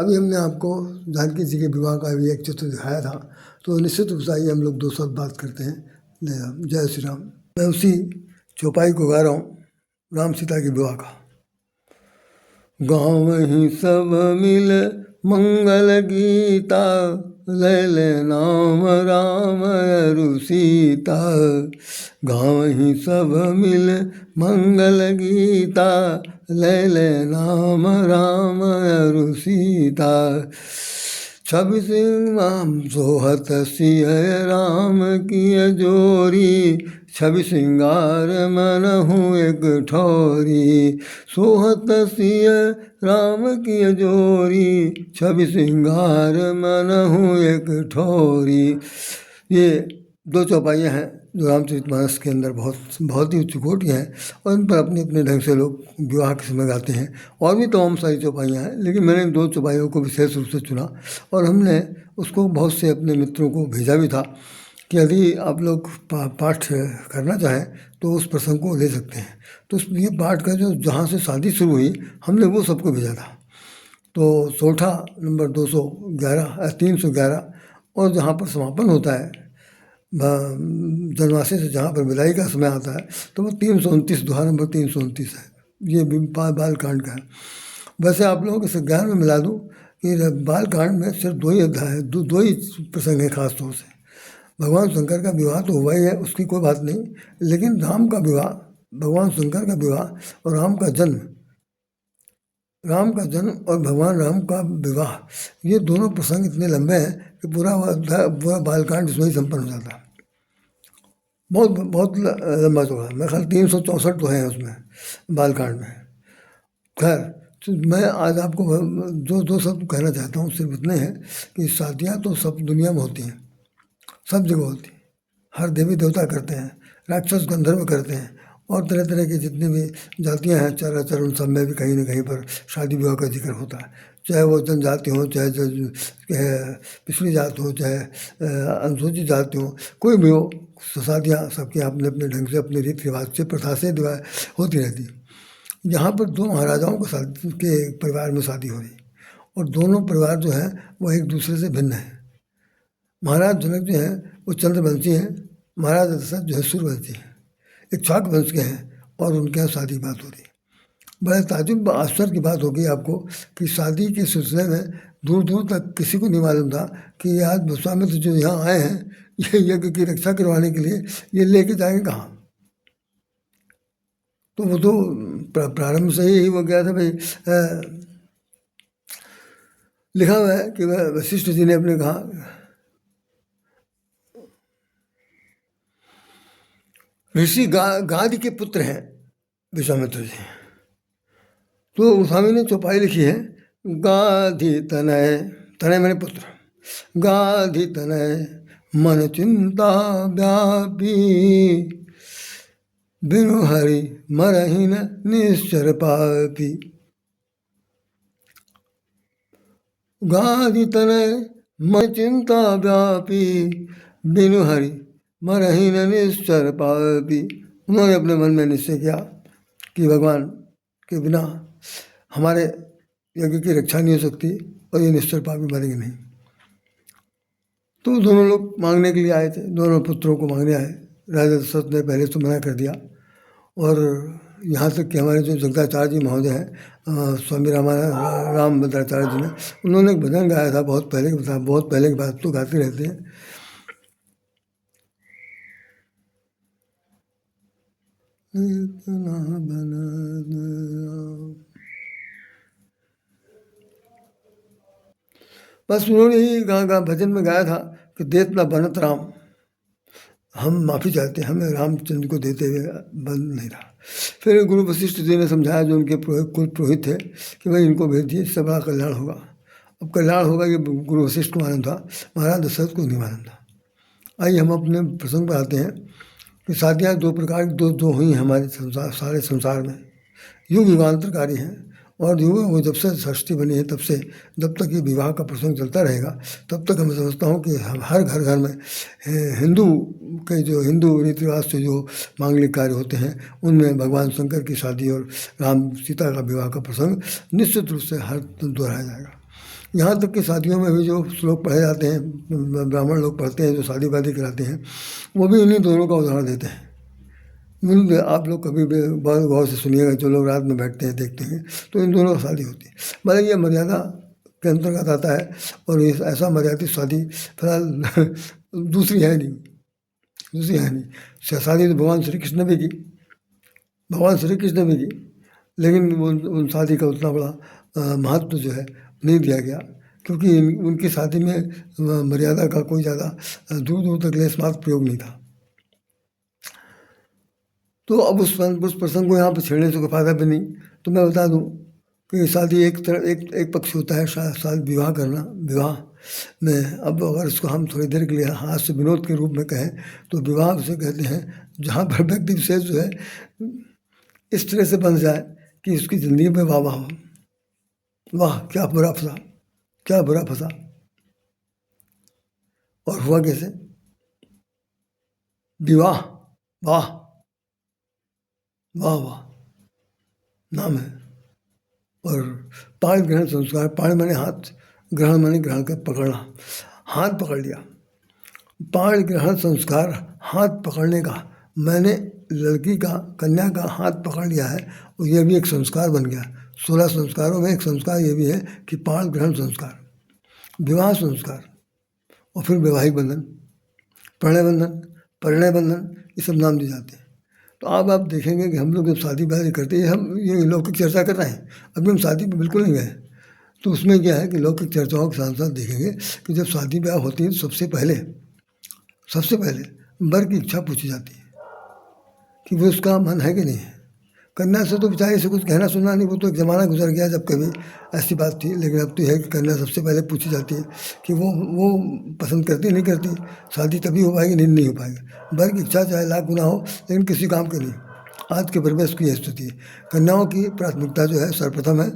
अभी हमने आपको जानकी जी के विवाह का भी एक चित्र दिखाया था, तो निश्चित रूप से आइए हम लोग 2 शब्द बात करते हैं। जय श्री राम। मैं उसी चौपाई को गा रहा हूँ, राम सीता के विवाह का। गाँव ही सब मिल मंगल गीता, लैल नाम राम अरु सीता। गाँव ही सब मिल मंगल गीता, लैल नाम राम अरु सीता। छवि सिंह सोहत सिय राम की जोरी, छवि सिंगार मनहु एक ठोरी। सोहत सिय राम की जोरी, छवि सिंगार मनहु एक ठोरी। ये 2 चौपाइयाँ हैं जो रामचरितमानस के अंदर बहुत ही उच्च कोटि हैं, और इन पर अपने अपने ढंग से लोग विवाह के समय गाते हैं। और भी तमाम सारी चौपाइयाँ हैं, लेकिन मैंने 2 चौपाइयों को विशेष रूप से चुना, और हमने उसको बहुत से अपने मित्रों को भेजा भी था कि यदि आप लोग पाठ करना चाहें तो उस प्रसंग को ले सकते हैं। तो ये पाठ का जो जहाँ से शादी शुरू हुई, हमने वो सबको भेजा था। तो सोठा नंबर 311, और जहाँ पर समापन होता है जनवासी से, जहाँ पर विदाई का समय आता है, तो वो 329, दोहा नंबर 329 है। ये बाल कांड का है। वैसे आप लोगों के ज्ञान में मिला दूँ कि बाल कांड में सिर्फ 2 ही अध्याय है, 2 ही प्रसंग है खास तौर से। भगवान शंकर का विवाह तो हुआ ही है, उसकी कोई बात नहीं, लेकिन राम का विवाह, भगवान शंकर का विवाह और राम का जन्म और भगवान राम का विवाह, ये दोनों प्रसंग इतने लंबे हैं कि पूरा बालकांड इसमें ही संपन्न हो जाता है। बहुत लंबा चौड़ा, मेरे ख्याल 364 तो है उसमें बालकांड में। खैर, तो मैं आज आपको जो 2 शब्द कहना चाहता हूँ सिर्फ इतने हैं कि शादियाँ तो सब दुनिया में होती हैं, सब जगह होती है। हर देवी देवता करते हैं, राक्षस गंधर्व करते हैं, और तरह तरह की जितनी भी जातियां हैं चराचर, उन सब में भी कहीं ना कहीं पर शादी विवाह का जिक्र होता है। चाहे वो जनजाति हो, चाहे पिछड़ी जात हो, चाहे अनुसूचित जाति हो, कोई भी हो, शादियाँ सबके अपने अपने ढंग से, अपने रीति रिवाज से, प्रथा से होती रहती है। यहाँ पर 2 महाराजाओं के परिवार में शादी हो रही, और दोनों परिवार जो है वो एक दूसरे से भिन्न है। महाराज जनक जो हैं वो चंद्रवंशी हैं, महाराज दशरथ जो है सूर्यवंशी हैं, इक्ष्वाक वंश के हैं, और उनके यहाँ शादी की बात हो रही है। बड़े ताजुब आश्चर्य की बात होगी आपको कि शादी के सिलसिले में दूर दूर तक किसी को नहीं मालूम था कि आज विश्वामित्र जो यहाँ आए हैं, ये यज्ञ की रक्षा करवाने के लिए, ये लेके जाएंगे कहाँ। तो वो तो प्रारंभ से ही हो गया था भाई। लिखा हुआ है कि वशिष्ठ जी ने अपने कहा, ऋषि गादी के पुत्र हैं विश्वामित्र जी। तो गोस्वामी ने चौपाई लिखी है, गाधी तनय, तनय मैंने पुत्र, गाधी तनय मन चिंता व्यापी, बिनु हरि मरहीन निश्चर पापी। गाधी तनय मन चिंता व्यापी, बिनु हरि मरहीन निश्चर पापी। उन्होंने अपने मन में निश्चय किया कि भगवान के बिना हमारे यज्ञ की रक्षा नहीं हो सकती, और ये निश्चर पापी मरेंगे नहीं। तो दोनों लोग मांगने के लिए आए थे, दोनों पुत्रों को मांगने आए। राजा दशरथ ने पहले तो मना कर दिया, और यहाँ तक कि हमारे जो जगदाचार्य जी महोदय हैं, स्वामी रामभद्राचार्य जी ने, उन्होंने एक भजन गाया था बहुत पहले की बात तो गाते रहते हैं। बस उन्होंने ही भजन में गाया था कि देत ना बनत राम, हम माफ़ी चाहते हैं, हमें रामचंद्र को देते हुए बन नहीं रहा। फिर गुरु वशिष्ठ जी ने समझाया, जो उनके कुल पुरोहित थे, कि भाई इनको भेज दिए, इससे बड़ा कल्याण होगा। अब कल्याण होगा ये गुरु वशिष्ठ को मालूम था, महाराज दशरथ को नहीं मालूम था। आइए हम अपने प्रसंग पर आते हैं कि शादियाँ 2 प्रकार की दो हुई हैं हमारे सारे संसार में। युग युगांतरकारी हैं, और युग जब से सृष्टि बनी है तब से जब तक ये विवाह का प्रसंग चलता रहेगा, तब तक मैं समझता हूँ कि हर घर में हिंदू रीति रिवाज से जो मांगलिक कार्य होते हैं, उनमें भगवान शंकर की शादी और राम सीता का विवाह का प्रसंग निश्चित रूप से हर दोहराया जाएगा। यहाँ तक कि शादियों में भी जो श्लोक पढ़े जाते हैं, ब्राह्मण लोग पढ़ते हैं जो शादी वादी कराते हैं, वो भी इन्हीं दोनों का उदाहरण देते हैं। आप लोग कभी भी बहुत गौर से सुनिएगा, जो लोग रात में बैठते हैं देखते हैं, तो इन दोनों की शादी होती है। मतलब ये मर्यादा के अंतर्गत आता है, और ये ऐसा मर्यादित शादी फिलहाल दूसरी है नहीं, दूसरी है नहीं। शादी तो भगवान श्री कृष्ण ने भी की, भगवान श्री कृष्ण ने भी की, लेकिन उन शादी का उतना बड़ा महत्व जो है नहीं दिया गया, क्योंकि उनकी शादी में मर्यादा का कोई ज़्यादा दूर दूर तक लेस मात्र प्रयोग नहीं था। तो अब उस प्रसंग को यहाँ पर छेड़ने से कोई फायदा भी नहीं। तो मैं बता दूँ कि शादी एक पक्ष होता है, शादी विवाह करना। विवाह में अब अगर इसको हम थोड़ी देर के लिए हास्य विनोद के रूप में कहें, तो विवाह उसे कहते हैं जहाँ पर व्यक्ति विशेष जो है इस तरह से बन जाए कि उसकी ज़िंदगी में वाह वाह हो, वाह क्या बुरा फंसा, क्या बुरा फंसा। और हुआ कैसे? विवाह, वाह वाह वाह नाम है। और पाण ग्रहण संस्कार, पाण माने हाथ, ग्रहण माने ग्रहण कर पकड़ना, हाथ पकड़ लिया। पाण ग्रहण संस्कार, हाथ पकड़ने का, मैंने लड़की का, कन्या का हाथ पकड़ लिया है, और यह भी एक संस्कार बन गया। 16 संस्कारों में एक संस्कार ये भी है कि पाण ग्रहण संस्कार, विवाह संस्कार, और फिर वैवाहिक बंधन, प्रणय बंधन, परिणय बंधन, ये सब नाम दिए जाते हैं। तो अब आप देखेंगे कि हम लोग जब शादी ब्याह करते हैं, हम ये लौकिक चर्चा कर रहे हैं, अभी हम शादी में बिल्कुल नहीं गए। तो उसमें क्या है कि लौकिक चर्चाओं के साथ साथ देखेंगे कि जब शादी ब्याह होती है तो सबसे पहले वर की इच्छा पूछी जाती है कि वो उसका मन है कि नहीं है। कन्या से तो बेचारे से कुछ कहना सुनना नहीं, वो तो एक ज़माना गुजर गया जब कभी ऐसी बात थी, लेकिन अब तो है कि कन्या सबसे पहले पूछी जाती है कि वो पसंद करती नहीं करती, शादी तभी हो पाएगी, नहीं हो पाएगी। वर की इच्छा चाहे लाख गुना हो, लेकिन किसी काम की नहीं। आज के परिवेश की यह स्थिति है। कन्याओं की प्राथमिकता जो है सर्वप्रथम है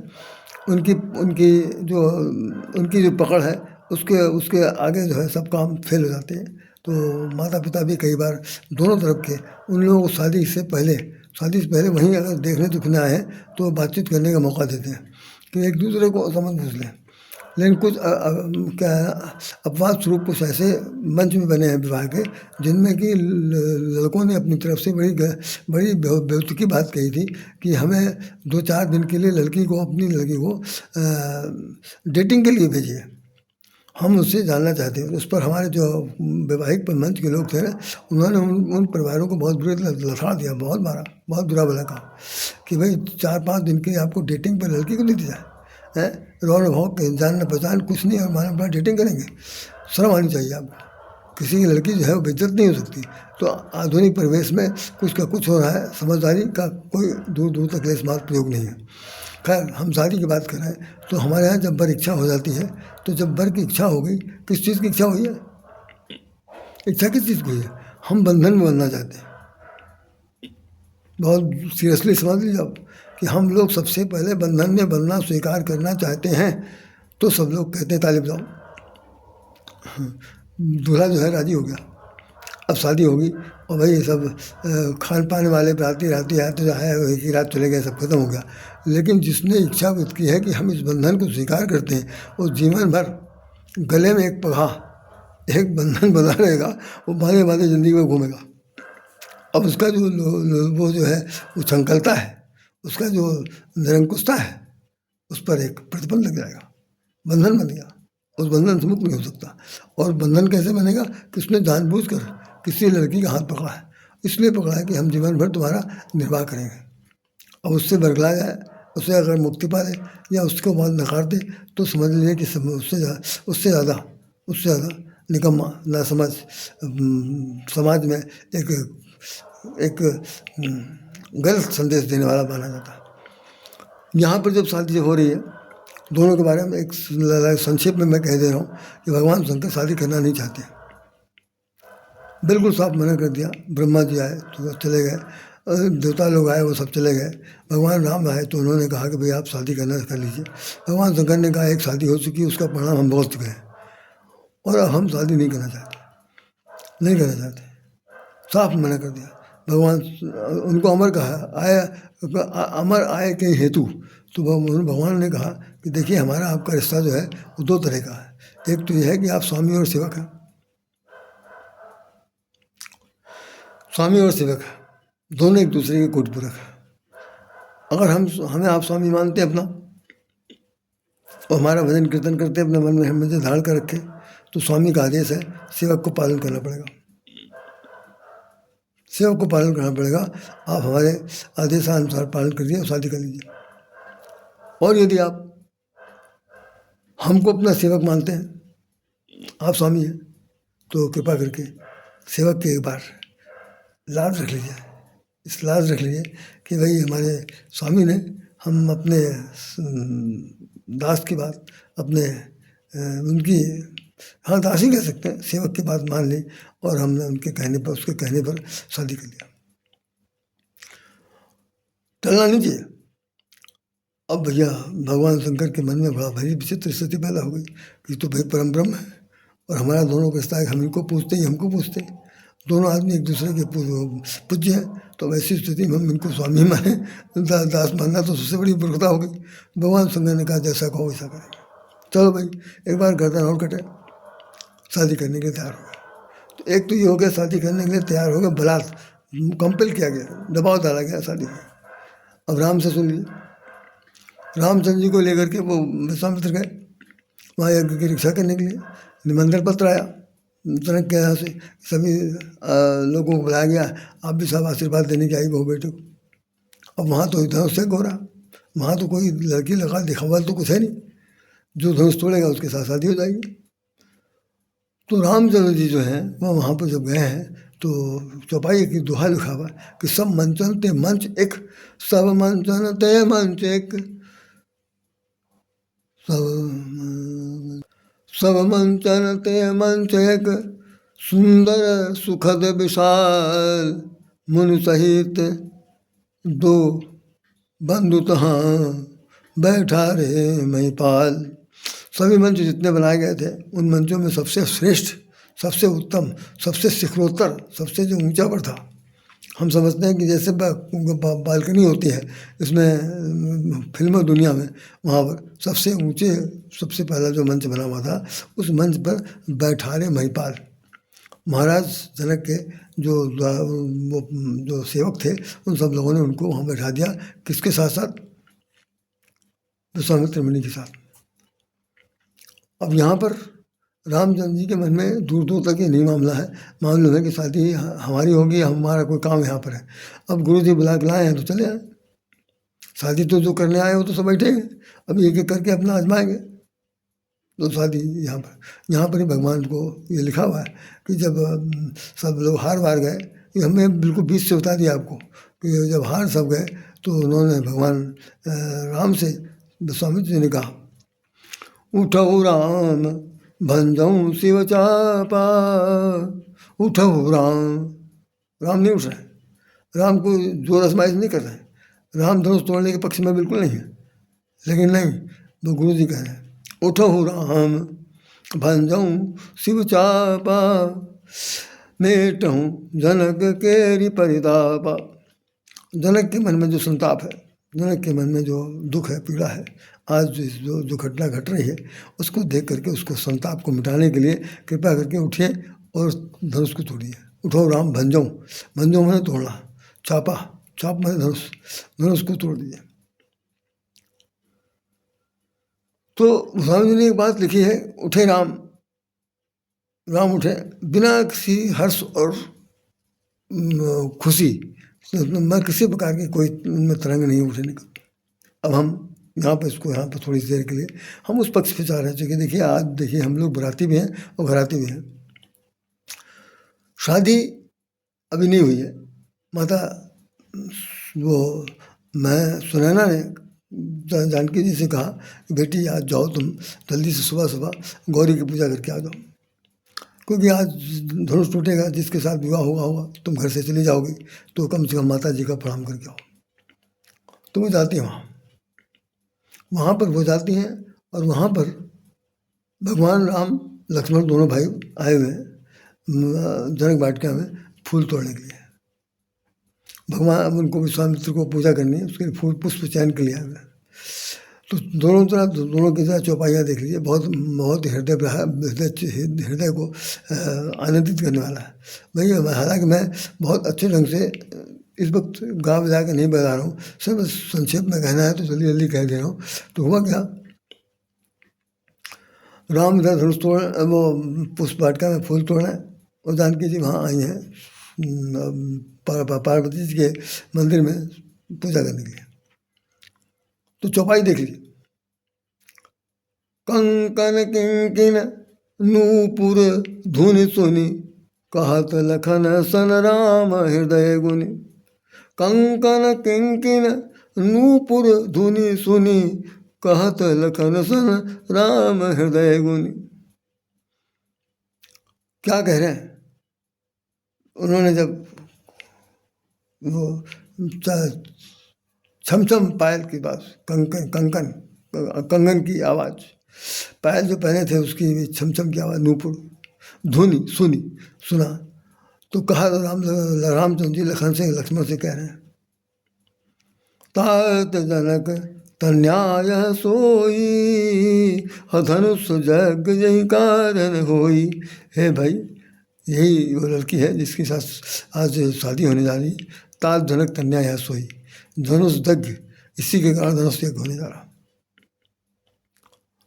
उनकी जो पकड़ है, उसके आगे जो है सब काम फेल हो जाते हैं। तो माता पिता भी कई बार दोनों तरफ के उन लोगों को शादी से पहले वहीं अगर देखने दुखने आए तो बातचीत करने का मौका देते हैं कि एक दूसरे को समझ पूछ लें। लेकिन कुछ क्या है, अपवाद स्वरूप कुछ ऐसे मंच भी बने हैं विवाह के, जिनमें कि लड़कों ने अपनी तरफ से बड़ी बेवकूफ़ी बात कही थी कि हमें 2-4 दिन के लिए अपनी लड़की को डेटिंग के लिए भेजिए, हम उससे जानना चाहते हैं। उस पर हमारे जो वैवाहिक मंच के लोग थे ना, उन्होंने उन परिवारों को बहुत बुरे लथाड़ दिया, बहुत मारा, बहुत बुरा भला कहा कि भाई 4-5 दिन के लिए आपको डेटिंग पर लड़की को नहीं दिया है, रौन भाव जान पहचान कुछ नहीं, और माना अपना डेटिंग करेंगे। शर्म आनी चाहिए आपको। किसी की लड़की जो है वो बेइज्जत नहीं हो सकती। तो आधुनिक परिवेश में कुछ का कुछ हो रहा है, समझदारी का कोई दूर दूर तक लेस मात्र प्रयोग नहीं है। खैर, हम शादी की बात कर रहे हैं, तो हमारे यहाँ जब वर इच्छा हो जाती है, तो जब वर की इच्छा हो गई, किस चीज़ की इच्छा हुई है? इच्छा किस चीज़ की हुई है? हम बंधन में बनना चाहते हैं। बहुत सीरियसली समझ लीजिए आप कि हम लोग सबसे पहले बंधन में बनना स्वीकार करना चाहते हैं। तो सब लोग कहते हैं ताली बजाओ, दूल्हा जो है राजी हो गया। अब शादी होगी और भाई सब खान पान वाले राती आए तो आए, एक ही रात चले गए, सब खत्म हो गया। लेकिन जिसने इच्छा व्यक्त की है कि हम इस बंधन को स्वीकार करते हैं, वो जीवन भर गले में एक बंधन बना रहेगा, वो बांधे ज़िंदगी में घूमेगा। अब उसका वो जो है वो संकल्पता है, उसका जो निरंकुशता है, उस पर एक प्रतिबंध लग जाएगा, बंधन बन गया, उस बंधन से मुक्त नहीं हो सकता। और बंधन कैसे बनेगा कि उसने जानबूझकर किसी लड़की का हाथ पकड़ा है, इसलिए पकड़ा है कि हम जीवन भर तुम्हारा निर्वाह करेंगे। अब उससे बरगला जाए, उससे अगर मुक्ति पा ले या उसको बाद नकार दे, तो समझ लीजिए कि उससे ज़्यादा निकम्मा नासमझ समाज में एक गलत संदेश देने वाला माना जाता है। यहाँ पर जब शादी हो रही है, दोनों के बारे में एक संक्षेप में मैं कह दे रहा हूँ कि भगवान शंकर शादी करना नहीं चाहते, बिल्कुल साफ मना कर दिया। ब्रह्मा जी आए तो चले गए, देवता लोग आए वो सब चले गए। भगवान राम आए तो उन्होंने कहा कि भाई आप शादी कर लीजिए। भगवान शंकर ने कहा एक शादी हो चुकी है, उसका परिणाम हम भुगत चुके हैं, और अब हम शादी नहीं करना चाहते, साफ मना कर दिया। भगवान उनको अमर कहा, आया अमर आय के हेतु। तो भगवान ने कहा कि देखिए हमारा आपका रिश्ता जो है वो दो तरह का है। एक तो यह है कि आप स्वामी और सेवक हैं, स्वामी और सेवक है, दोनों एक दूसरे के कोट पूरक है। अगर हमें आप स्वामी मानते हैं अपना, और हमारा भजन कीर्तन करते अपने मन में हमें धारण कर रखे, तो स्वामी का आदेश है सेवक को पालन करना पड़ेगा, सेवक को पालन करना पड़ेगा। आप हमारे आदेशानुसार पालन कर दिए, शादी कर लीजिए। और यदि आप हमको अपना सेवक मानते हैं, आप स्वामी हैं, तो कृपा करके सेवक के एक बार लाज रख लीजिए, इस लाज रख लीजिए कि भाई हमारे स्वामी ने हम अपने दास की बात, अपने उनकी, हाँ दास ही कह सकते हैं, सेवक की बात मान ली और हमने उनके कहने पर, उसके कहने पर शादी कर लिया। टलना नहीं चाहिए। अब भैया भगवान शंकर के मन में बड़ा भारी विचित्र स्थिति पैदा हो गई कि तो भाई परम ब्रह्म है और हमारा दोनों का रिश्ता है, हम इनको पूछते हैं, हमको पूछते हैं, दोनों आदमी एक दूसरे के पूज्य हैं। तो ऐसी स्थिति में हम इनको स्वामी माने, दास मानना तो सबसे बड़ी मूर्खता हो गई। भगवान शंकर ने कहा जैसा कहो वैसा करेंगे। चलो भाई एक बार गर्दन और कटे, शादी करने के लिए तैयार हो गया। तो एक तो ये हो गया शादी करने के लिए तैयार हो गया, बलात् कंपेल किया गया, दबाव डाला गया शादी में। अब राम से सुन लीजिए, रामचंद्र जी को लेकर के वो विश्वामित्र गए वहाँ यज्ञ की रक्षा करने के लिए। निमंत्रण पत्र आया जनक के यहाँ से, सभी लोगों को बुलाया गया, आप भी सब आशीर्वाद देने की आई बहू बेटे को। अब वहाँ तो धनुष से गोरा, वहाँ तो कोई लड़की लगा दिखावा तो कुछ है नहीं, जो धनुष तोड़ेगा उसके साथ शादी हो जाएगी। तो रामचंद्र जी जो हैं वह वहाँ पर जब गए हैं तो चौपाई की दोहा लिखा हुआ कि सब मंचन ते मंच एक, सब मंचन ते मंच एक, सब मंचन ते मंच एक, सुंदर सुखद विशाल, मुनि सहित दो बंधु तहाँ बैठा रे महिपाल। सभी मंच जितने बनाए गए थे उन मंचों में सबसे श्रेष्ठ, सबसे उत्तम, सबसे शिखरोत्तर, सबसे जो ऊंचा पर था, हम समझते हैं कि जैसे बालकनी होती है इसमें फिल्म दुनिया में, वहाँ पर सबसे ऊंचे, सबसे पहला जो मंच बना हुआ था उस मंच पर बैठारे महिपाल, महाराज जनक के जो सेवक थे उन सब लोगों ने उनको वहाँ बैठा दिया। किसके साथ साथ? विश्वामित्र मुनि के साथ। अब यहाँ पर रामचंद्र जी के मन में दूर दूर तक ये नहीं मामला है, मालूम है कि शादी हमारी होगी, हमारा कोई काम यहाँ पर है। अब गुरु जी बुला के लाए हैं तो चले आए, शादी तो जो करने आए हो तो सब बैठे हैं, अब एक एक करके अपना आजमाएंगे। तो शादी यहाँ पर ही भगवान को ये लिखा हुआ है कि जब सब लोग हार वार गए, ये हमें बिल्कुल बीच से बता दिया आपको कि जब हार सब गए तो उन्होंने भगवान राम से, विश्वामित्र जी ने कहा उठो राम भंजऊ शिव चापा, उठो राम। राम नहीं उठ रहे, राम को जोर आजमाइश नहीं कर रहे, राम धनुष तोड़ने के पक्ष में बिल्कुल नहीं है, लेकिन नहीं, वो गुरु जी कह रहे हैं उठो राम भंजऊ शिव चापा, मेटहूँ जनक केरी परितापा। जनक के मन में जो संताप है, जनक के मन में जो दुख है, पीड़ा है, आज जो घटना घट रही है उसको देख करके उसको संताप को मिटाने के लिए कृपा करके उठिए और धनुष को तोड़िए। उठो राम भंजऊ, भंजऊ मैंने तोड़ना, चापा, चाप मैंने धनुष, धनुष को तोड़ दिए। तो स्वामी जी ने एक बात लिखी है, उठे राम, राम उठे बिना किसी हर्ष और खुशी, मैं किसी प्रकार की कोई उनमें तरंग नहीं उठे निकल। अब हम यहाँ पर इसको यहाँ पर थोड़ी देर के लिए हम उस पक्ष पे जा रहे हैं कि देखिए आज देखिए हम लोग बराती भी हैं और घराती भी हैं। शादी अभी नहीं हुई है, माता वो मैं सुनैना ने जानकी जी से कहा कि बेटी आज जाओ तुम जल्दी से सुबह सुबह गौरी की पूजा करके आ जाओ, क्योंकि आज धनुष टूटेगा, जिसके साथ विवाह होगा तुम घर से चली जाओगी, तो कम से कम माता जी का प्रणाम करके आओ। तो वो जाती हैं वहाँ पर वो जाती हैं और वहाँ पर भगवान राम लक्ष्मण दोनों भाई आए हुए हैं जनक वाटिका में फूल तोड़ने के लिए। भगवान अब उनको विश्वामित्र को पूजा करनी है, उसके लिए फूल पुष्प चयन के लिए आए। तो दोनों तरफ दोनों की तरह चौपाइयाँ देख लीजिए, बहुत बहुत हृदय को आनंदित करने वाला है। भैया हालांकि मैं बहुत अच्छे ढंग से इस वक्त गा बजा के नहीं बता रहा हूँ, सब संक्षेप में कहना है तो जल्दी जल्दी कह दे रहा हूँ। तो हुआ क्या, राम इधर धनुष तोड़, वो पुष्प वाटिका में फूल तोड़ना है, और जानकी जी वहाँ आई हैं पार्वती जी के मंदिर में पूजा करने के लिए। तो चौपाई देख लीजिए, कंकन किंकिन नूपुर धुनि सुनि कहत लखन सन राम हृदय गुनि। कंकन किंकिन नूपुर धुनि सुनि कहत लखन सन राम हृदय गुनि। क्या कह रहे हैं, उन्होंने जब वो छम छम पायल की बात, कंगन की आवाज़, पायल जो पहने थे उसकी भी छम छम की आवाज़, नूपुर धुनि सुनी सुना, तो कहा रामचंद्र जी लखन से लक्ष्मण से कह रहे हैं, तात जनक तन्याय सोई धनुष जग यही कारण होई। हे भाई, यही वो लड़की है जिसके साथ आज शादी होने जा रही, तात जनक तन्याय सोई, धनुष यज्ञ, इसी के कारण धनुष यज्ञ होने जा रहा।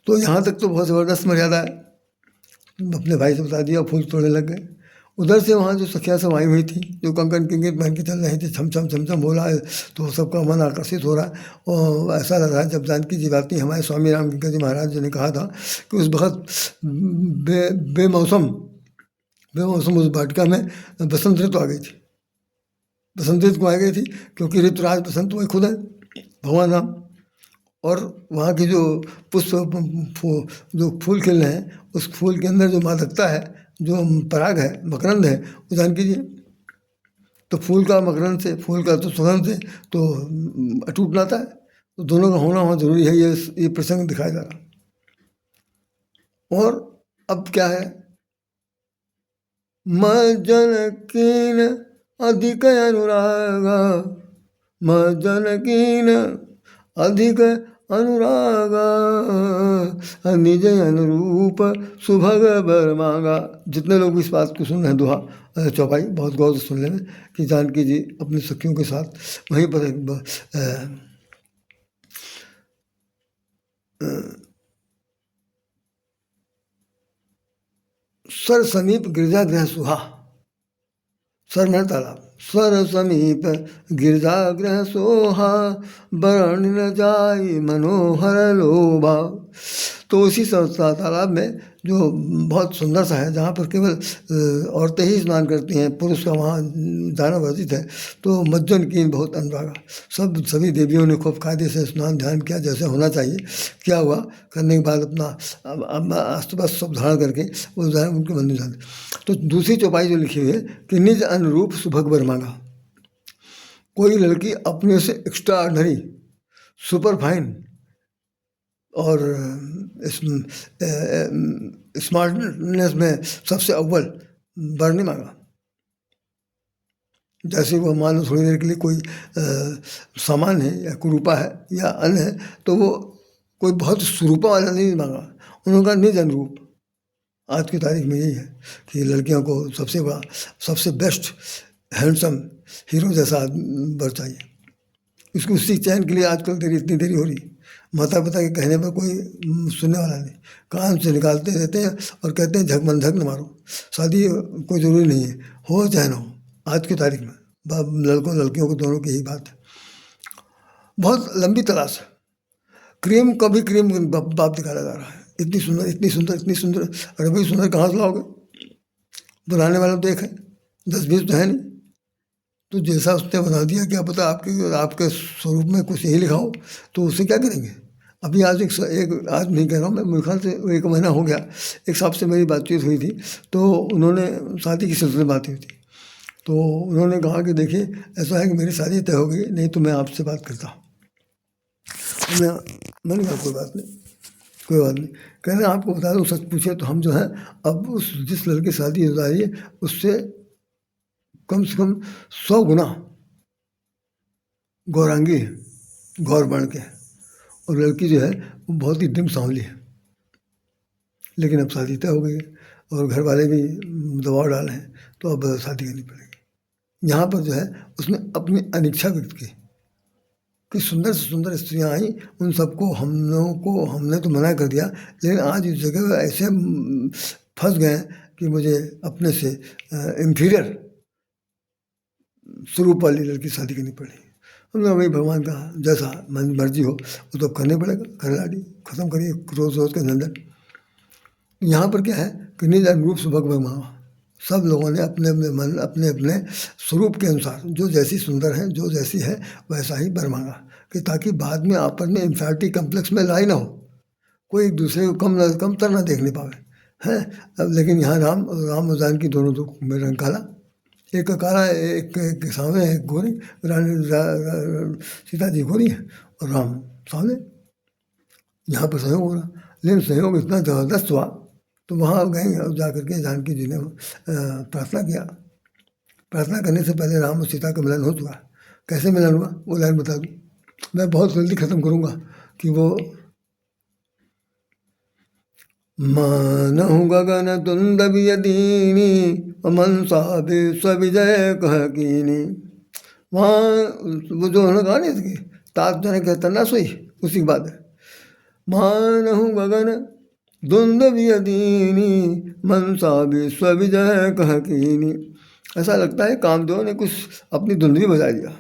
तो यहाँ तक तो बहुत ज़बरदस्त मर्यादा है, अपने भाई से बता दिया, फूल तोड़ने लग गए। उधर से वहाँ जो सखियाँ सब आई हुई थी, जो कंकन किंकित पहन के चल रही थी, छम छम छम छम बोला है, तो सबका मन आकर्षित हो रहा है। और ऐसा लग रहा है जब जानकी जी बात थी, हमारे स्वामी रामकिंकर जी महाराज जी ने कहा था कि उस वक्त बेमौसम उस वाटिका में बसंत ऋतु आ गई थी। बसंत ऋतु आ गई थी क्योंकि ऋतुराज बसंत वही खुद है, भगवान राम। और वहाँ की जो पुष्प जो फूल खिल रहे हैं, उस फूल के अंदर जो मादकता है, जो पराग है, मकरंद है, वो जान कीजिए। तो फूल का मकरंद से, फूल का तो सुगंध से तो अटूट नाता है, तो दोनों का होना वहाँ जरूरी है। ये प्रसंग दिखाया जा रहा। और अब क्या है, मज्जनकीन अधिक अनुरागा, मज्जनकीन अधिक अनुरागा, निज अनुरूप सुभग बर मांगा। जितने लोग इस बात को सुन रहे हैं, दुहा चौपाई बहुत गौर से सुन लें कि जानकी जी अपनी सखियों के साथ वहीं पर सर समीप गिरजागृह सुहा, सर में तालाब, सर समीप गिरजागृह सोहा, बरण न जाई मनोहर लोभा। तो उसी तालाब में जो बहुत सुंदर सा है, जहाँ पर केवल औरतें ही स्नान करती हैं, पुरुष का वहाँ जाना वर्जित है। तो मज्जन की बहुत अनुरागा, सभी देवियों ने खूब कायदे से स्नान ध्यान किया जैसे होना चाहिए। क्या हुआ, करने के बाद अपना अस्तबस्त सब धारण करके वो जाए उनके मंदिर जाते। तो दूसरी चौपाई जो लिखी हुई है कि निज अनुरूप सुभग वर मांगा। कोई लड़की अपने से एक्स्ट्रा ऑर्डनरी, सुपर फाइन और स्मार्टनेस में सबसे अव्वल वर नहीं मांगा। जैसे वो मान लो थोड़ी देर के लिए कोई सामान है या कुरूपा है या अन्य है, तो वो कोई बहुत स्वरूपा वाला नहीं मांगा, उन्होंने कहा निज अनुरूप। आज की तारीख में यही है कि लड़कियों को सबसे बेस्ट हैंडसम हीरो जैसा वर चाहिए। इसको उसी चयन के लिए आजकल इतनी देरी हो रही। माता पिता के कहने पर कोई सुनने वाला नहीं, कान से निकालते रहते हैं और कहते हैं झकमन झक न मारो। शादी कोई ज़रूरी नहीं है, हो चाहे ना हो। आज की तारीख में लड़कों लड़कियों को दोनों की यही बात है। बहुत लंबी तलाश है। क्रीम कभी क्रीम बाप दिखाया जा रहा है, इतनी सुंदर इतनी सुंदर इतनी सुंदर। अरे भाई सुंदर कहाँ से लाओगे, बनाने वाला तो एक है, 10-20 तो है नहीं। तो जैसा उसने बना दिया, क्या पता आपके स्वरूप में कुछ यही लिखा हो, तो उससे क्या करेंगे। अभी आज आज नहीं कह रहा हूँ मैं, मेरे ख्याल से 1 महीना हो गया, एक साहब से मेरी बातचीत हुई थी। तो उन्होंने शादी की सिलसिले में बात हुई थी, तो उन्होंने कहा कि देखिए ऐसा है कि मेरी शादी तय हो गई, नहीं तो मैं आपसे बात करता हूँ। मैंने कहा कोई बात नहीं, कोई बात नहीं। कहने आपको बता दूँ, सच पूछे तो हम जो है अब उस जिस लड़की शादी हो जा रही है उससे कम से कम 100 गुना गौरांगी है, गौर बन के, और लड़की जो है वो बहुत ही डिम सांवली है। लेकिन अब शादी तय हो गई है और घर वाले भी दबाव डाले हैं, तो अब शादी करनी पड़ेगी। यहाँ पर जो है उसने अपनी अनिच्छा व्यक्त की कि सुंदर से सुंदर स्त्रियाँ आई, उन सबको हम लोगों को हमने तो मना कर दिया, लेकिन आज इस जगह ऐसे फंस गए कि मुझे अपने से इंफीरियर स्वरूप वाली लड़की शादी करनी पड़ी। हमने वही भगवान का जैसा मर्जी हो वो तो करने पड़ेगा, कर लाड़ी खत्म करिए रोज़ रोज़ के नंदन। यहाँ पर क्या है कि निज अनुरूप सुभग भगवान, सब लोगों ने अपने अपने मन अपने अपने स्वरूप के अनुसार जो जैसी सुंदर है, जो जैसी है वैसा ही वर मांगा, कि ताकि बाद में आपस में इंफैरिटी कम्प्लेक्स में लाई ना हो, कोई एक दूसरे को कम तर ना देखने पावे हैं। अब लेकिन यहाँ राम और जानकी दोनों तो में रंग काला, एक का काला एक सामने है गोरी, सीता जी गोरी है और राम सामने। यहाँ पर संयोग हो रहा, लेकिन संयोग इतना ज़बरदस्त हुआ तो वहाँ गए और जा करके जानकी जी ने प्रार्थना किया। प्रार्थना करने से पहले राम और सीता का मिलन हो चुका। कैसे मिलन हुआ वो लाइन बता दूँ, मैं बहुत जल्दी ख़त्म करूँगा कि वो मानहु गगन तुंद वियदीनी मनसा विश्व विजय कह कीनी। वहाँ वो जो उन्होंने कहा नहीं थी तात जने कहता ना सोई, उसी के बाद मानहु गगन धुंद वियदीनी मनसा विश्व विजय कह कीनी। ऐसा लगता है कामदेव ने कुछ अपनी धुंध भी बजा दिया।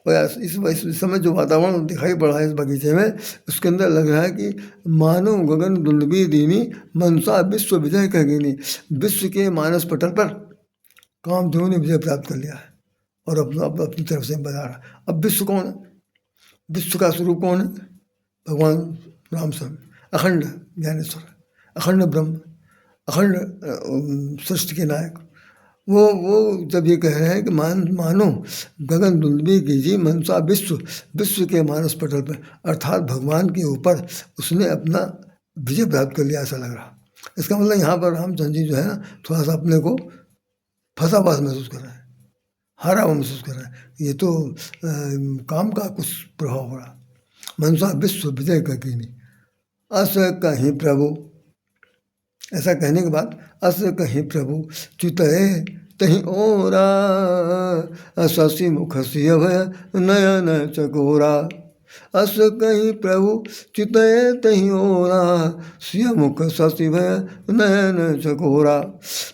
और इस समय जो वातावरण दिखाई पड़ रहा है इस बगीचे में, उसके अंदर लग रहा है कि मानो गगन दुंदबी दीनी मनसा विश्व विजय कह गिनी। विश्व के मानस पटल पर कामदेव ने विजय प्राप्त कर लिया है और अपनी तरफ से बजा रहा। अब विश्व कौन है? विश्व का स्वरूप कौन है? भगवान राम स्वयं, अखंड ज्ञानेश्वर, अखंड ब्रह्म, अखंड सृष्टि के नायक। वो जब ये कह रहे हैं कि मानो गगन दुंदबी कीजिए मनसा विश्व के मानस पटल पर, अर्थात भगवान के ऊपर उसने अपना विजय प्राप्त कर लिया ऐसा लग रहा। इसका मतलब यहाँ पर रामचंद्र जी जो है ना थोड़ा सा अपने को फंसा पास महसूस कर रहे हैं, हारा हुआ महसूस कर रहे हैं। ये तो काम का कुछ प्रभाव हो रहा। मनसा विश्व विजय का कीनी अस कहीं प्रभु, ऐसा कहने के बाद अस कहीं प्रभु च्युतये तहीं ओरा, शशि मुख सिय भय नयन चकोरा। अस कहीं प्रभु च्युतये तहीं ओरा, सिय मुख शशि भय नयन चकोरा।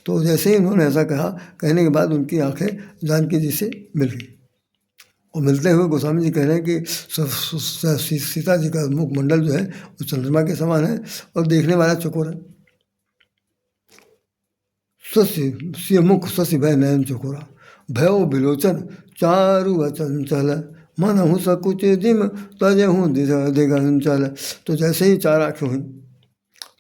तो जैसे ही उन्होंने ऐसा कहा, कहने के बाद उनकी आंखें जानकी जी से मिल गई और मिलते हुए गोस्वामी जी कह रहे हैं कि सीता जी का मुखमंडल जो है वो चंद्रमा के समान है और देखने वाला चकोर है। शशि मुख शशि भय नयन चकोरा, भयो विलोचन चारु अचंचल, मन हूँ सकुच जिम तज हूँ दिगंचल। तो जैसे ही चार आँखें हुई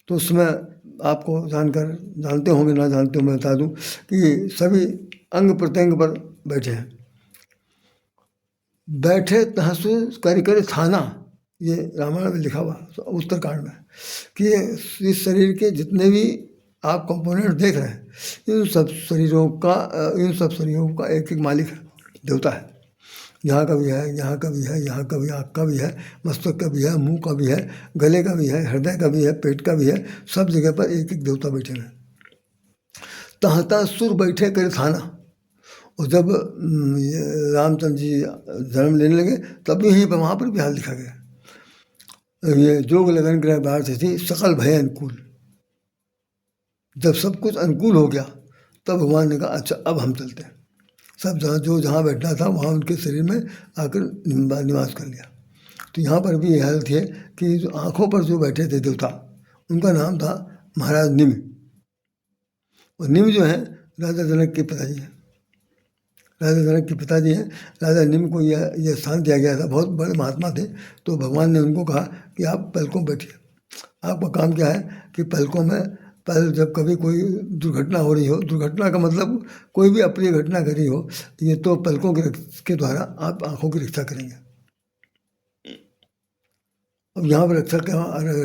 तो उसमें आपको जानते होंगे ना जानते हो मैं बता दूँ कि सभी अंग प्रत्यंग पर बैठे हैं। बैठे तहसुस कर थाना, ये रामायण में लिखा हुआ उत्तरकांड में कि इस शरीर के जितने भी आप कंपोनेंट देख रहे हैं इन सब शरीरों का एक एक मालिक है, देवता है। यहाँ का भी है, यहाँ का भी है, यहाँ का भी, आँख का भी है, मस्तक का भी है, मुंह का भी है, गले का भी है, हृदय का भी है, पेट का भी है। सब जगह पर एक एक देवता बैठे हैं। तहता सुर बैठे कर थाना। और जब रामचंद्र जी जन्म लेने लगे तब भी यहीं पर वहाँ पर भी हाल लिखा गया। ये जोग लगन ग्रह बाहर थी सकल भय अनुकूल। जब सब कुछ अनुकूल हो गया तब भगवान ने कहा अच्छा अब हम चलते हैं। सब जहाँ बैठना था वहाँ उनके शरीर में आकर निवास कर लिया। तो यहाँ पर भी ये हालत है कि जो आँखों पर जो बैठे थे देवता उनका नाम था महाराज निम। और निम जो है राजा जनक के पिताजी हैं। राजा जनक के पिताजी हैं। राजा निम को यह स्थान दिया गया था, बहुत बड़े महात्मा थे। तो भगवान ने उनको कहा कि आप पलकों बैठिए। आपका काम क्या है कि पलकों में पहले जब कभी कोई दुर्घटना हो रही हो, दुर्घटना का मतलब कोई भी अप्रिय घटना करी हो, ये तो पलकों के द्वारा आप आँखों की रक्षा करेंगे। अब यहाँ पर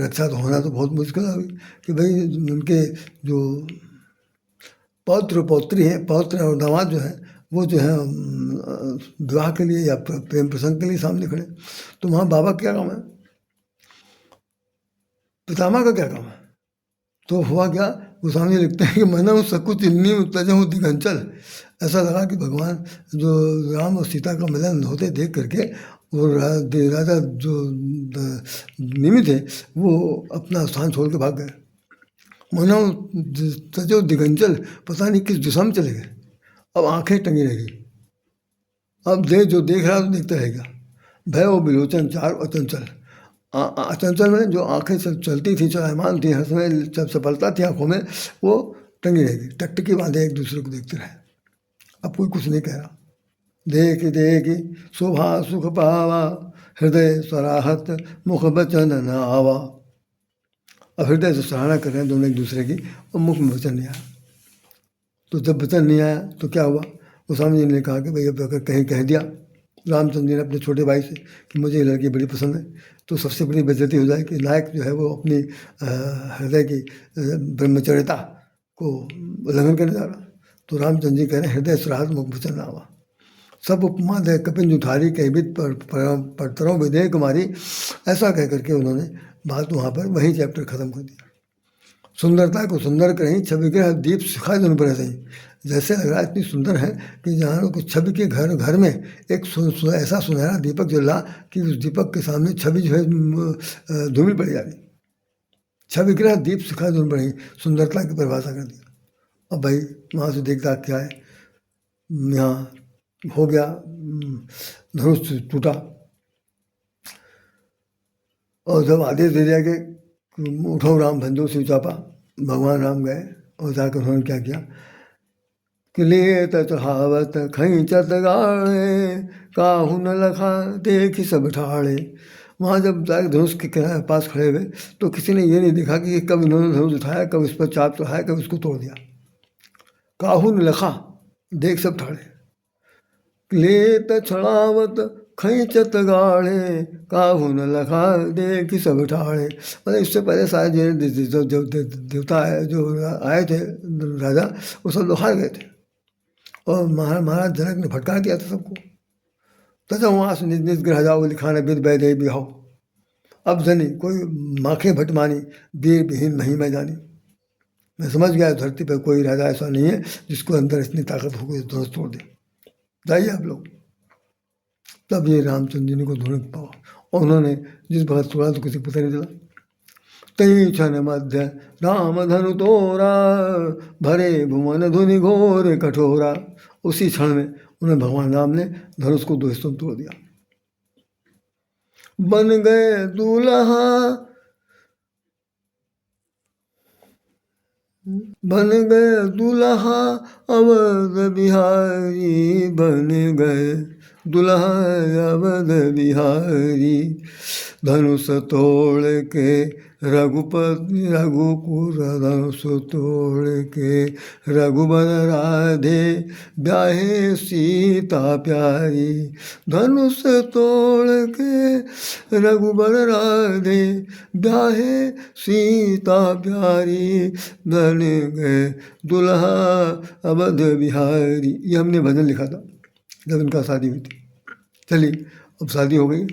रक्षा तो होना तो बहुत मुश्किल है कि भाई उनके जो पौत्र पौत्री हैं, पौत्र और दामाद जो है वो जो है विवाह के लिए या प्रेम प्रसंग के लिए सामने खड़े, तो वहाँ बाबा का क्या काम है, पितामह का क्या काम है। तो हुआ क्या, गोस्वामी लिखते हैं कि मन सकुच इन्नी उत्तजहूँ दिगंचल, ऐसा लगा कि भगवान जो राम और सीता का मिलन होते देख करके वो राजा जो निमित्त थे वो अपना स्थान छोड़ के भाग गए। मनो तजो दिगंचल, पता नहीं किस दिशा में चले गए। अब आंखें टंगी रहेगी, अब जो देख रहा है तो देखता रहेगा। भय वो बिलोचन चार अचंचल, अचंचल में जो आंखें चलती थी, चलायमान थी, हर समय जब सफलता थी आंखों में, वो टंगी रहेगी, टकटकी बांधे एक दूसरे को देखते रहे। अब कोई कुछ नहीं कह रहा। देख देख शोभा सुख पावा, हृदय सराहत मुख बचन न आवा। अब हृदय से सराहना कर रहे हैं दोनों एक दूसरे की, और मुख में वचन नहीं आया। तो जब वचन नहीं आया तो क्या हुआ, गोस्वामी जी ने कहा कि भाई अब अगर कहीं कह दिया रामचंद्र जी ने अपने छोटे भाई से कि मुझे ये लड़की बड़ी पसंद है, तो सबसे बड़ी बेइज्जती हो जाए कि नायक जो है वो अपनी हृदय की ब्रह्मचर्यता को उल्लंघन करने जा रहा। तो रामचंद्र जी कह रहे हैं हृदय सराहत मुख वचन आवा, सब उपमा दे कपिन जुठारी कहिबित परतरों विदय कुमारी। ऐसा कह करके उन्होंने बात वहाँ पर वही चैप्टर खत्म कर दिया। सुंदरता को सुंदर करें छवि के दीप सिखा दोनों पर सही, जैसे लग रहा है इतनी सुंदर है कि जहाँ कुछ छवि के घर में एक ऐसा सुनहरा दीपक जल रहा कि उस दीपक के सामने छवि जो है धूमिल पड़ जा रही। छवि ग्रह दीप सिखा दोनों पर, सुंदरता की परिभाषा कर दिया। अब भाई वहाँ से देखता क्या है, यहाँ हो गया धनुष टूटा, और जब आदेश दे दिया कि उठो राम भंजो शिव चापा, भगवान राम गए और जाकर उन्होंने क्या किया, किलेत चढ़ावत खैचत गाड़े, काहू न लखा देखी सब ठाड़े। वहाँ जब जाकर धनुष के पास खड़े हुए तो किसी ने ये नहीं देखा कि कब इन्होंने धनुष उठाया, कब इस पर चाप चढ़ाया, कब इसको तोड़ दिया। काहू न लखा देख सब ठाड़े, किलेत चढ़ावत खैचत गाड़े, काहू न लखा देखी सब ठाड़े। मतलब इससे पहले सारे जो देवता आए, जो आए थे राजा, वो सब लोग हार गए थे, और महाराज जनक ने फटकार किया था सबको। तथा वहाँ से निज निज ग्रह जाओ, लिखाने विद वैदे बिहाओ। अब जनी कोई माखे भटमानी, वीर विहीन नहीं मैं जानी। मैं समझ गया धरती पर कोई राजा ऐसा नहीं है जिसको अंदर इतनी ताकत हो गई धनुष तोड़ दे। जाइए आप लोग। तब ये रामचंद्र जी को धनुष पावा, और उन्होंने जिस वक्त तोड़ा तो किसी को पता नहीं चला। तई क्षण मध्य राम धनु तोरा, भरे भुवन धुनि घोर कठोरा। उसी क्षण में उन्हें भगवान राम ने धनुष को दो हिस्सों में तोड़ दिया। बन गए दूल्हा, बन गए दूल्हा अवध बिहारी, बन गए दुल्हा अवध बिहारी। धनुष तोड़ के रघुपति रघुकुर, धनुष तोड़ के रघुबर राधे, ब्याहे सीता प्यारी। धनुष तोड़ के रघुबर राधे, ब्याहे सीता प्यारी। बन गए दुल्हा अवध बिहारी। ये हमने भजन लिखा था जब इनका शादी हुई थी। चलिए अब शादी हो गई,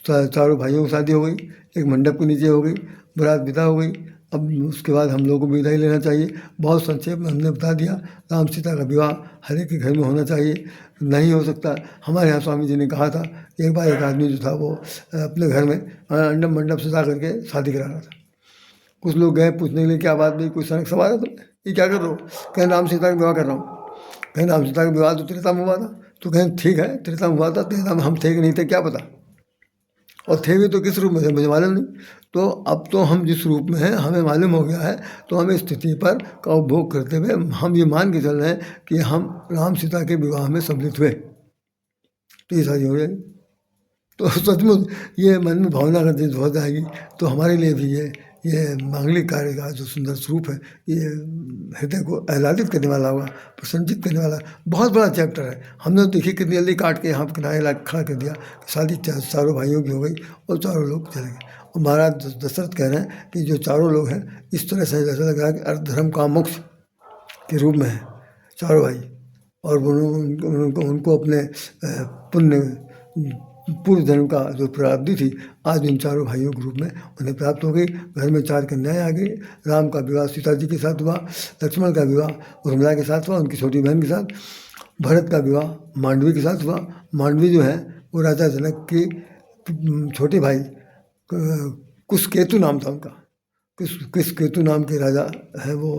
चारों भाइयों की शादी हो गई, एक मंडप के नीचे हो गई, बारात विदा हो गई। अब उसके बाद हम लोगों को विदाई लेना चाहिए। बहुत संक्षेप में हमने बता दिया, राम सीता का विवाह हर एक के घर में होना चाहिए, नहीं हो सकता। हमारे यहाँ स्वामी जी ने कहा था, एक बार एक आदमी जो था वो अपने घर में अंडम मंडप सजा करके शादी करा रहा था। कुछ लोग गए पूछने के लिए क्या बात नहीं, कोई सड़क सवाल है, तुम ये क्या कर रहे हो? कहें राम सीता का विवाह कर रहा हूँ। कहें राम सीता का विवाह तो त्रेता में हुआ था। तो कहें ठीक है त्रेता में हुआ था, त्रेता में हम थे कि नहीं थे क्या पता, और थे भी तो किस रूप में थे मुझे मालूम नहीं। तो अब तो हम जिस रूप में हैं हमें मालूम हो गया है, तो हम इस स्थिति पर का उपभोग करते हुए हम ये मान के चल रहे हैं कि हम राम सीता के विवाह में सम्मिलित हुए, तो ये शादी हो जाएगी। तो सचमुच ये मन में भावना का चीज हो जाएगी। तो हमारे लिए भी ये मांगलिक कार्य का जो सुंदर स्वरूप है, ये हृदय को आह्लादित करने वाला होगा, प्रसन्नचित करने वाला बहुत बड़ा चैप्टर है। हमने तो देखिए कितनी जल्दी काट के यहाँ पर किनारे ला खड़ा कर दिया। शादी चारों भाइयों की हो गई और चारों लोग चले गए। और महाराज दशरथ कह रहे हैं कि जो चारों लोग हैं इस तरह से जैसा लग रहा है कि अर्थ धर्म का मोक्ष के रूप में है चारों भाई। और उनको अपने पुण्य पूर्व जन्म का जो प्राप्ति थी आज इन चारों भाइयों के रूप में उन्हें प्राप्त हो गई। घर में 4 कन्याएं आ गई। राम का विवाह सीता जी के साथ हुआ, लक्ष्मण का विवाह उर्मिला के साथ हुआ, उनकी छोटी बहन के साथ। भरत का विवाह मांडवी के साथ हुआ। मांडवी जो है वो राजा जनक के छोटे भाई कुशकेतु नाम था उनका। कुशकेतु नाम के राजा हैं वो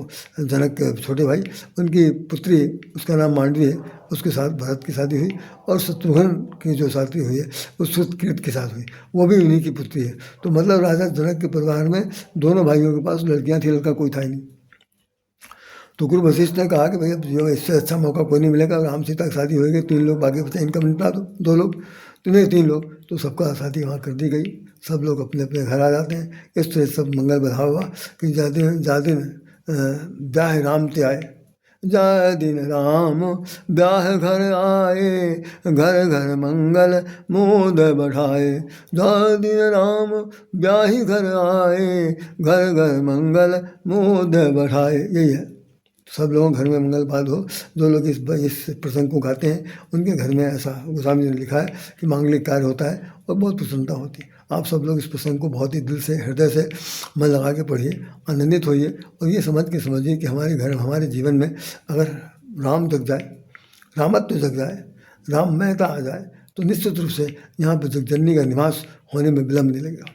जनक के छोटे भाई। उनकी पुत्री उसका नाम मांडवी है, उसके साथ भरत की शादी हुई। और शत्रुघ्न की जो शादी हुई है वो श्रुतकीर्त के साथ हुई, वो भी उन्हीं की पुत्री है। तो मतलब राजा जनक के परिवार में दोनों भाइयों के पास लड़कियां थी, लड़का कोई था ही नहीं। तो गुरु वशिष्ठ ने कहा कि भैया जो इससे अच्छा मौका कोई नहीं मिलेगा। राम सीता की शादी होगी, 3 लोग बाकी बचे, इनका निपटा दो, 2 लोग तो नहीं 3 लोग। तो सबका शादी वहाँ कर दी गई, सब लोग अपने अपने घर आ जाते हैं। इस तरह सब मंगल बधा हुआ कि जा दिन ब्याह राम ते आए, जा दिन राम ब्याह घर आए, घर घर मंगल मोद बढ़ाए। जा दिन राम ब्याही घर आए, घर घर मंगल मोद बढ़ाए। यही है, सब लोगों घर में मंगल बात हो। जो लोग इस प्रसंग को गाते हैं उनके घर में ऐसा गोस्वामी जी ने लिखा है कि मांगलिक कार्य होता है और बहुत प्रसन्नता होती है। आप सब लोग इस प्रसंग को बहुत ही दिल से, हृदय से मन लगा के पढ़िए, आनंदित होइए और ये समझ के समझिए कि हमारे घर, हमारे जीवन में अगर राम जग जाए, रामत्व जग जाए, राम महता आ जाए तो निश्चित रूप से यहाँ पर जगजननी का निवास होने में विलम्ब नहीं लगेगा।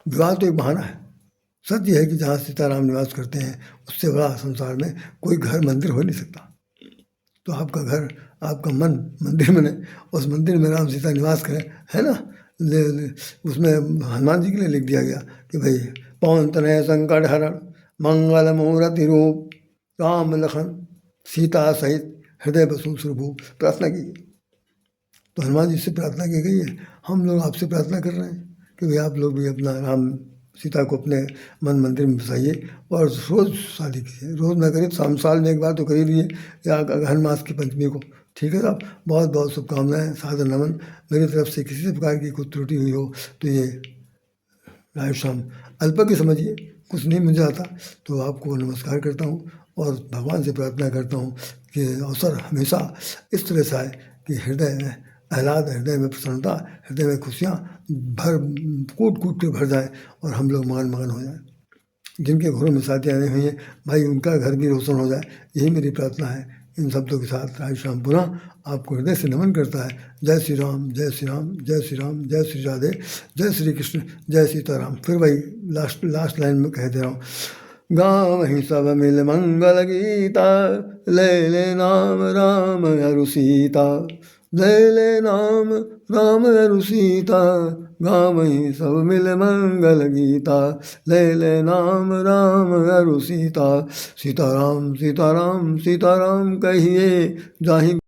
विवाह तो एक बहाना है। सच ये है कि जहाँ सीताराम निवास करते हैं उससे बड़ा संसार में कोई घर मंदिर हो नहीं सकता। तो आपका घर, आपका मन मंदिर बने, उस मंदिर में राम सीता निवास करें, है ना। उसमें हनुमान जी के लिए लिख दिया गया कि भाई पवन तनय संकट हरण मंगल मूर्ति रूप राम लखन सीता सहित हृदय बसु सुरभूप, प्रार्थना की। तो हनुमान जी से प्रार्थना की गई है, हम लोग आपसे प्रार्थना कर रहे हैं कि भाई आप लोग भी अपना राम सीता को अपने मन मंदिर में बसाइए और रोज़ शादी कीजिए। रोज़ ना करिए, साल में एक बार तो कर ही लीजिए, या अगहन मास की पंचमी को। ठीक है साहब, बहुत बहुत शुभकामनाएं, सादर नमन मेरी तरफ से। किसी भी प्रकार की कोई त्रुटि हुई हो तो ये राय शाम अल्प की समझिए, कुछ नहीं मुझे आता। तो आपको नमस्कार करता हूँ और भगवान से प्रार्थना करता हूँ कि अवसर हमेशा इस तरह से आए कि हृदय में आह्लाद, हृदय में प्रसन्नता, हृदय में खुशियाँ कूट कूट के भर जाए और हम लोग मगन मगन हो जाएं। जिनके घरों में शादियाँ नहीं हुई हैं भाई, उनका घर भी रोशन हो जाए, यही मेरी प्रार्थना है। इन शब्दों के साथ राय श्याम पुनः आपको हृदय से नमन करता है। जय श्री राम, जय श्री राम, जय श्री राम, जय श्री राधे, जय श्री कृष्ण, जय सीताराम। फिर वही लास्ट लाइन में कह दे रहा हूँ, गाँव ही सब मिल मंगल गीता, ले ले नाम राम अरु सीता, ले ले नाम राम अरु सीता, गाँव ही सब मिल मंगल गीता, ले ले नाम राम अरु सीता। सीताराम सीताराम सीताराम कहिए जाहि